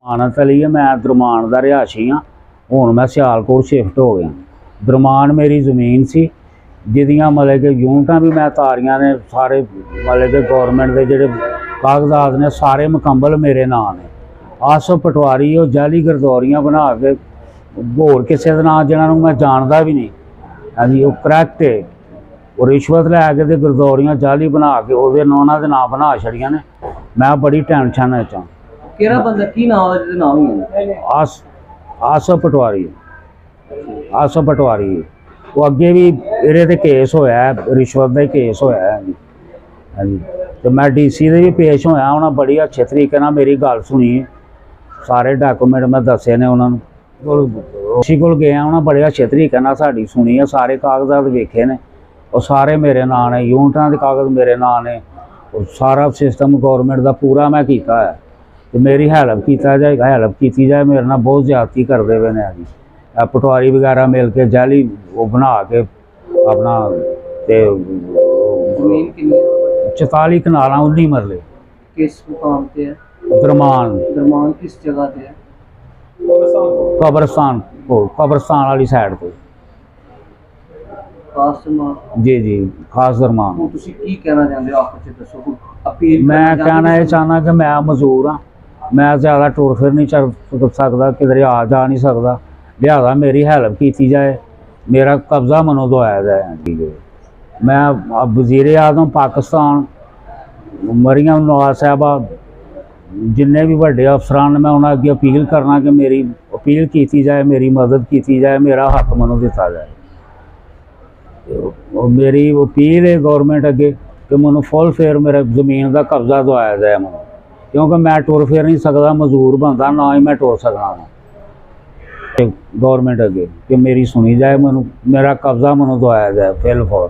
मानत अली है। मैं दरमान का रिहायशी हाँ। हुण मैं सियालकोट शिफ्ट हो गया। दरमान मेरी जमीन सी जिदियाँ मतलब कि यूनिटां भी मैं तारियां ने सारे मतलब कि गौरमेंट के जोड़े कागजात ने सारे मुकम्मल मेरे नाम ने। आसफ पटवारी वो जाली गरदौरियां बना के होर किसी के नाम जिन्होंने मैं जानता भी नहीं। हाँ जी, वो करैक्ट है। वो रिश्वत लैके ते गरदौरियां जाली बना के उन्होंने दे नाम बना छड़ियां ने। मैं बड़ी टेंशन च केड़ा बंदा की नाम है नाम ही है आसफ पटवारी। आसफ पटवारी वो अगे भी इहदे ते केस होया है, रिश्वत का ही केस होया है। हाँ जी, तो मैं DC दे भी पेश होया। उन्हें बड़ी अच्छे तरीके नाल मेरी गल सुनी है। सारे डॉक्यूमेंट मैं दसे ने उन्होंने उसी को गया। उन्हें बड़े अच्छे तरीके नाल साडी सुनी है। सारे कागजात वेखे ने, और सारे मेरे नाम ने। यूनिटां के कागज मेरे नाम ने। और सारा सिस्टम गौरमेंट का पूरा मैं किया है। तो मेरी हेल्प किया जाए, हेल्प की जाए। मेरे नाल बहुत ज्यादती करते हुए ने जी। पटवारी वगैरह मिल के जाली वो बना के अपना ते 44 कनाल 19 मरले। किस मुकाम पे है? दरमान दरमान किस जगह पे है? कब्रस्तान को, कब्रस्तान वाली साइड को। खास दरमान जी जी, खास दरमान। ਹੁਣ ਤੁਸੀਂ ਕੀ ਕਹਿਣਾ ਚਾਹੁੰਦੇ ਹੋ ਆਖਰ ਚ ਦੱਸੋ ਹੁਣ अपील मैं कहना ये चाहना कि मैं मजदूर हाँ। मैं ज़्यादा टुर फिर नहीं चल सकता, किधरे आ जा नहीं सकता। लिहाजा मेरी हेल्प की जाए, मेरा कब्जा मनो दवाया जाए। ठीक है, मैं अब वज़ीर आज़म पाकिस्तान मरियम नवाज साहबा जिन्ने भी बड़े अफसरान मैं उन्हें अगे अपील करना कि मेरी अपील की जाए, मेरी मदद की जाए, मेरा हक मनो दिता जाए। और मेरी अपील है गौरमेंट अगे कि मैं फुल फेयर मेरे जमीन का कब्जा दवाया जाए मैं, क्योंकि मैं टुर फिर नहीं सकता, मजदूर बनता ना ही मैं टुर सकता। गौरमेंट अगे कि मेरी सुनी जाए, मैं मेरा कब्जा मैं दवाया जाए फिल फॉर।